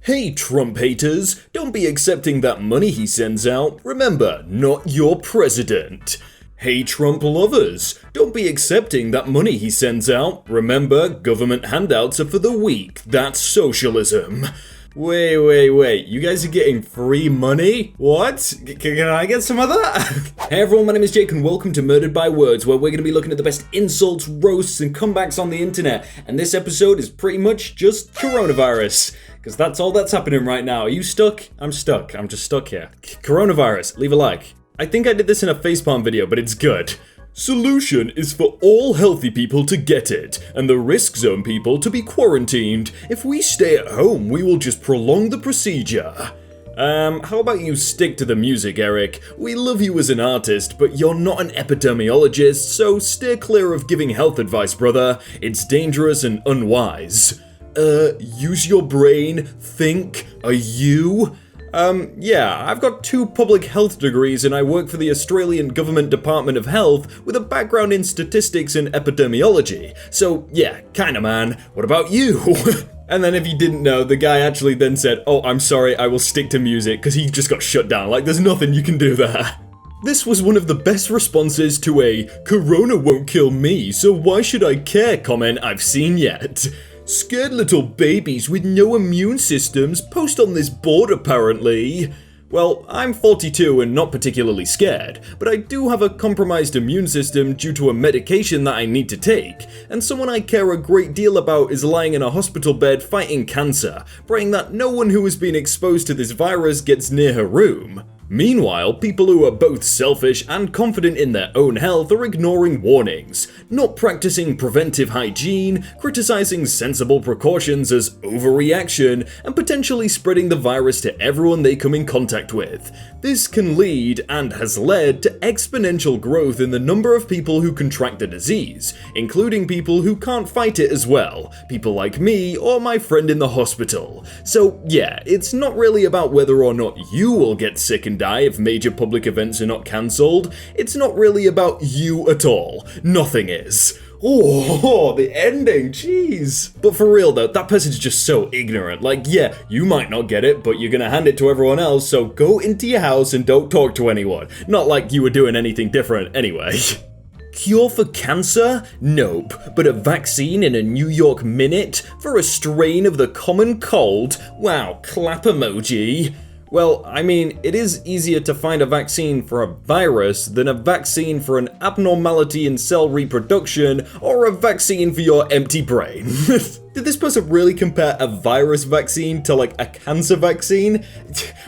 Hey Trump haters, don't be accepting that money he sends out. Remember, not your president. Hey Trump lovers, don't be accepting that money he sends out. Remember, government handouts are for the weak. That's socialism. Wait, you guys are getting free money? What? Can I get some of that? Hey everyone, my name is Jake and welcome to Murdered by Words, where we're going to be looking at the best insults, roasts and comebacks on the internet. And this episode is pretty much just coronavirus. Because that's all that's happening right now. Are you stuck? I'm stuck. I'm just stuck here. Coronavirus, leave a like. I think I did this in a facepalm video, but it's good. Solution is for all healthy people to get it, and the risk zone people to be quarantined. If we stay at home, we will just prolong the procedure. How about you stick to the music, Eric? We love you as an artist, but you're not an epidemiologist, so steer clear of giving health advice, brother. It's dangerous and unwise. Use your brain, think, are you? Yeah, I've got 2 public health degrees and I work for the Australian Government Department of Health with a background in statistics and epidemiology. So yeah, kinda man, what about you? And then if you didn't know, the guy actually then said, oh, I'm sorry, I will stick to music, because he just got shut down, like there's nothing you can do there. This was one of the best responses to a "Corona won't kill me, so why should I care" comment I've seen yet. Scared little babies with no immune systems post on this board apparently. Well, I'm 42 and not particularly scared, but I do have a compromised immune system due to a medication that I need to take, and someone I care a great deal about is lying in a hospital bed fighting cancer, praying that no one who has been exposed to this virus gets near her room. Meanwhile, people who are both selfish and confident in their own health are ignoring warnings, not practicing preventive hygiene, criticizing sensible precautions as overreaction, and potentially spreading the virus to everyone they come in contact with. This can lead, and has led, to exponential growth in the number of people who contract the disease, including people who can't fight it as well, people like me or my friend in the hospital. So yeah, it's not really about whether or not you will get sick and die if major public events are not cancelled. It's not really about you at all. Nothing is. Oh, the ending, jeez. But for real though, that person's just so ignorant. Like, yeah, you might not get it, but you're gonna hand it to everyone else, so go into your house and don't talk to anyone. Not like you were doing anything different anyway. Cure for cancer? Nope. But a vaccine in a New York minute? For a strain of the common cold? Wow, clap emoji. Well, I mean, it is easier to find a vaccine for a virus than a vaccine for an abnormality in cell reproduction or a vaccine for your empty brain. Did this person really compare a virus vaccine to like a cancer vaccine?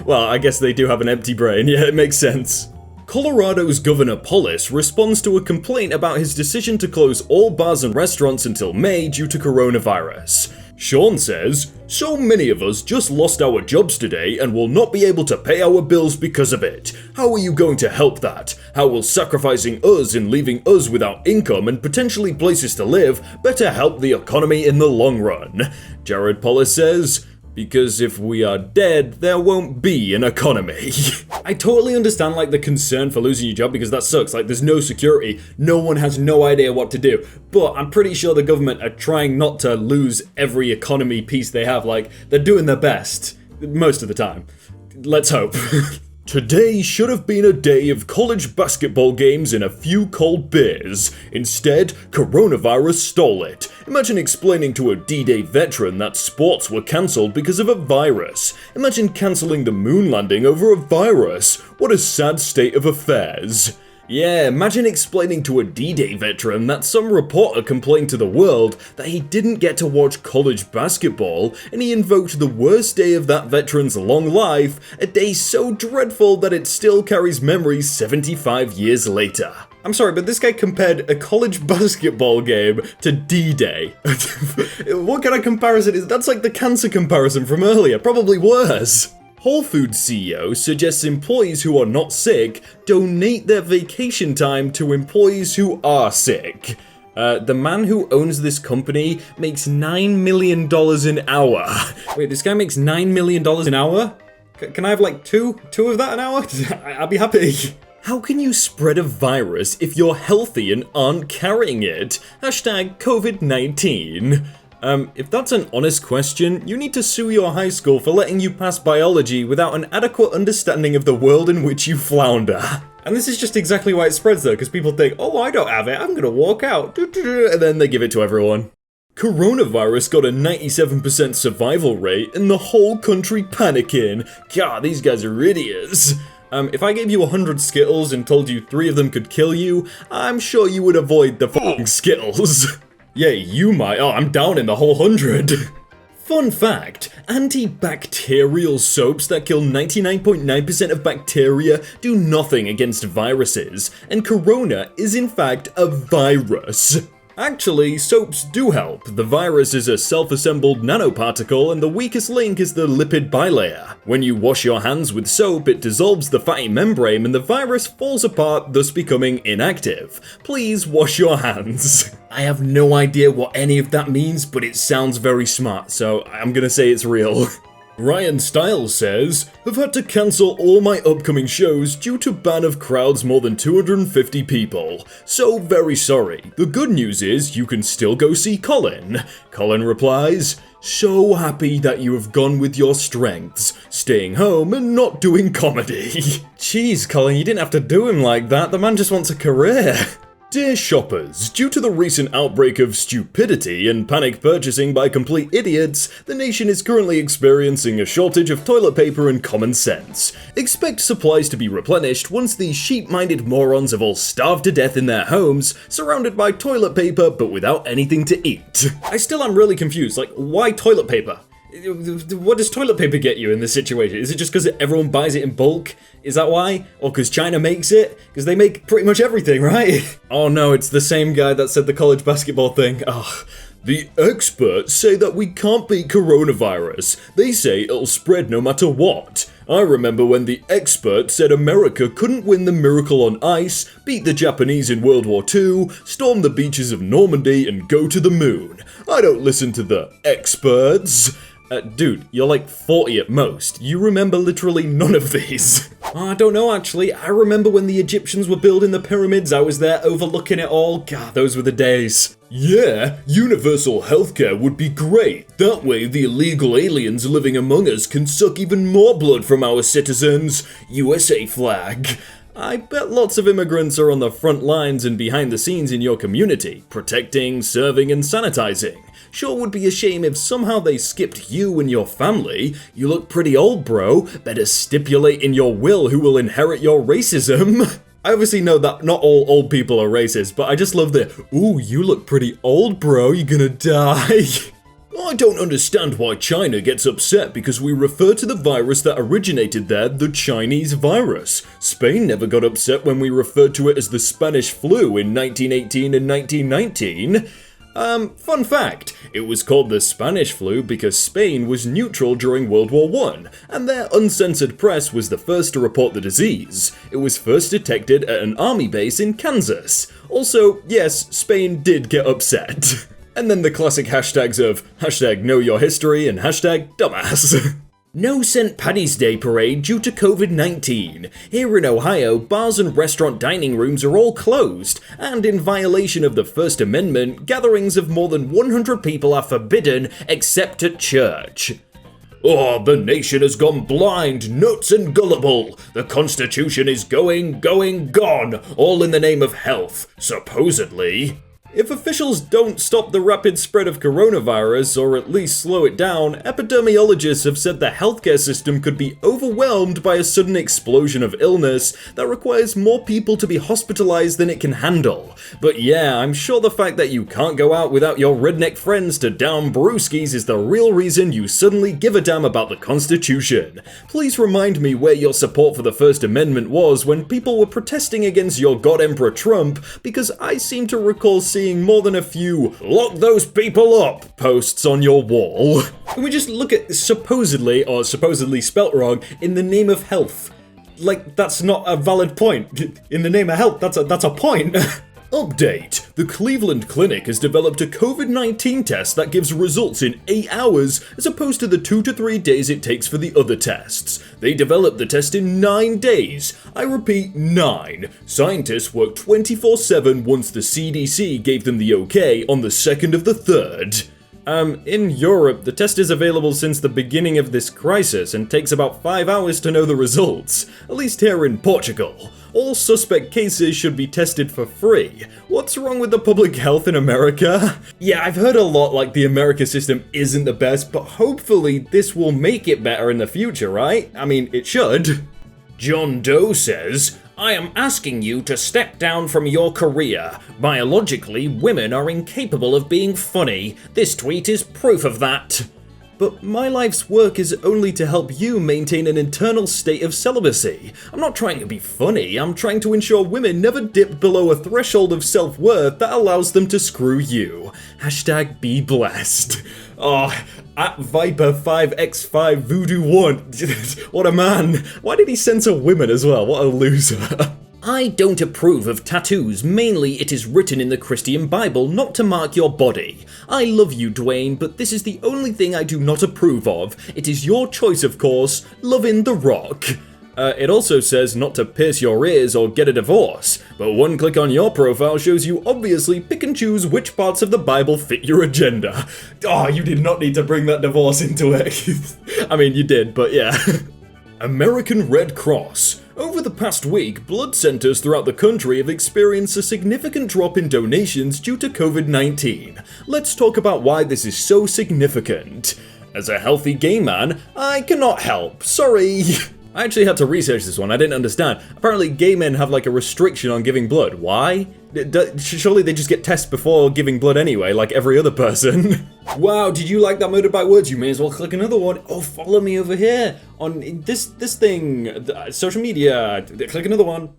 Well, I guess they do have an empty brain, yeah, it makes sense. Colorado's Governor Polis responds to a complaint about his decision to close all bars and restaurants until May due to coronavirus. Sean says, "So many of us just lost our jobs today and will not be able to pay our bills because of it. How are you going to help that? How will sacrificing us and leaving us without income and potentially places to live better help the economy in the long run?" Jared Polis says, "Because if we are dead, there won't be an economy." I totally understand like the concern for losing your job because that sucks, like there's no security, no one has no idea what to do, but I'm pretty sure the government are trying not to lose every economy piece they have, like they're doing their best, most of the time. Let's hope. Today should have been a day of college basketball games and a few cold beers. Instead, coronavirus stole it. Imagine explaining to a D-Day veteran that sports were cancelled because of a virus. Imagine cancelling the moon landing over a virus. What a sad state of affairs. Yeah, imagine explaining to a D-Day veteran that some reporter complained to the world that he didn't get to watch college basketball, and he invoked the worst day of that veteran's long life, a day so dreadful that it still carries memories 75 years later. I'm sorry, but this guy compared a college basketball game to D-Day. What kind of comparison is that's like the cancer comparison from earlier, probably worse. Whole Foods CEO suggests employees who are not sick donate their vacation time to employees who are sick. The man who owns this company makes $9 million an hour. Wait, this guy makes $9 million an hour? Can I have like two of that an hour? I'd be happy. How can you spread a virus if you're healthy and aren't carrying it? Hashtag COVID-19. If that's an honest question, you need to sue your high school for letting you pass biology without an adequate understanding of the world in which you flounder. And this is just exactly why it spreads though, because people think, oh, I don't have it, I'm gonna walk out, and then they give it to everyone. Coronavirus got a 97% survival rate and the whole country panicking. God, these guys are idiots. If I gave you 100 Skittles and told you 3 of them could kill you, I'm sure you would avoid the f***ing Skittles. Yeah, you might. Oh, I'm down in the whole 100. Fun fact, antibacterial soaps that kill 99.9% of bacteria do nothing against viruses, and corona is in fact a virus. Actually, soaps do help. The virus is a self-assembled nanoparticle and the weakest link is the lipid bilayer. When you wash your hands with soap, it dissolves the fatty membrane and the virus falls apart, thus becoming inactive. Please wash your hands. I have no idea what any of that means, but it sounds very smart, so I'm gonna say it's real. Ryan Stiles says, I've had to cancel all my upcoming shows due to ban of crowds more than 250 people. So very sorry. The good news is you can still go see Colin. Colin replies, so happy that you have gone with your strengths, staying home and not doing comedy. Jeez, Colin, you didn't have to do him like that. The man just wants a career. Dear shoppers, due to the recent outbreak of stupidity and panic purchasing by complete idiots, the nation is currently experiencing a shortage of toilet paper and common sense. Expect supplies to be replenished once these sheep-minded morons have all starved to death in their homes, surrounded by toilet paper but without anything to eat. I still am really confused, like, why toilet paper? What does toilet paper get you in this situation? Is it just because everyone buys it in bulk? Is that why? Or because China makes it? Because they make pretty much everything, right? Oh no, it's the same guy that said the college basketball thing. Oh. The experts say that we can't beat coronavirus. They say it'll spread no matter what. I remember when the expert said America couldn't win the Miracle on Ice, beat the Japanese in World War II, storm the beaches of Normandy, and go to the moon. I don't listen to the experts. Dude, you're like 40 at most. You remember literally none of these. I don't know actually. I remember when the Egyptians were building the pyramids. I was there overlooking it all. God, those were the days. Yeah, universal healthcare would be great. That way the illegal aliens living among us can suck even more blood from our citizens. USA flag. I bet lots of immigrants are on the front lines and behind the scenes in your community, protecting, serving, and sanitizing. Sure would be a shame if somehow they skipped you and your family. You look pretty old, bro. Better stipulate in your will who will inherit your racism. I obviously know that not all old people are racist, but I just love the, ooh, you look pretty old, bro, you're gonna die. I don't understand why China gets upset because we refer to the virus that originated there the Chinese virus. Spain never got upset when we referred to it as the Spanish flu in 1918 and 1919. Fun fact, it was called the Spanish flu because Spain was neutral during World War I, and their uncensored press was the first to report the disease. It was first detected at an army base in Kansas. Also, yes, Spain did get upset. And then the classic hashtags of hashtag know your history and hashtag dumbass. No St. Paddy's Day parade due to COVID-19. Here in Ohio, bars and restaurant dining rooms are all closed, and in violation of the First Amendment, gatherings of more than 100 people are forbidden except at church. Oh, the nation has gone blind, nuts and gullible. The Constitution is going, gone, all in the name of health, supposedly. If officials don't stop the rapid spread of coronavirus, or at least slow it down, epidemiologists have said the healthcare system could be overwhelmed by a sudden explosion of illness that requires more people to be hospitalized than it can handle. But yeah, I'm sure the fact that you can't go out without your redneck friends to down brewskis is the real reason you suddenly give a damn about the Constitution. Please remind me where your support for the First Amendment was when people were protesting against your God Emperor Trump, because I seem to recall seeing more than a few "lock those people up" posts on your wall. Can we just look at supposedly, or supposedly spelt wrong, in the name of health? Like, that's not a valid point. In the name of health, that's a point. Update. The Cleveland Clinic has developed a COVID-19 test that gives results in 8 hours as opposed to the 2 to 3 days it takes for the other tests. They developed the test in 9 days. I repeat, 9. Scientists worked 24/7 once the CDC gave them the okay on the 2nd of the 3rd. In Europe, the test is available since the beginning of this crisis and takes about 5 hours to know the results, at least here in Portugal. All suspect cases should be tested for free. What's wrong with the public health in America? Yeah, I've heard a lot like the America system isn't the best, but hopefully this will make it better in the future, right? I mean, it should. John Doe says, I am asking you to step down from your career. Biologically, women are incapable of being funny. This tweet is proof of that. But my life's work is only to help you maintain an internal state of celibacy. I'm not trying to be funny, I'm trying to ensure women never dip below a threshold of self-worth that allows them to screw you. Hashtag be blessed. Oh, at Viper5x5 Voodoo1. What a man. Why did he censor women as well? What a loser. I don't approve of tattoos, mainly it is written in the Christian Bible not to mark your body. I love you, Dwayne, but this is the only thing I do not approve of. It is your choice, of course. Lovin' The Rock. It also says not to pierce your ears or get a divorce, but one click on your profile shows you obviously pick and choose which parts of the Bible fit your agenda. Oh, you did not need to bring that divorce into it. I mean, you did, but yeah. American Red Cross. Over the past week, blood centers throughout the country have experienced a significant drop in donations due to COVID-19. Let's talk about why this is so significant. As a healthy gay man, I cannot help. Sorry. I actually had to research this one, I didn't understand. Apparently gay men have like a restriction on giving blood. Why? Surely they just get tested before giving blood anyway, like every other person. Wow, did you like that Murdered by Words? You may as well click another one. Oh, follow me over here on this thing, social media. Click another one.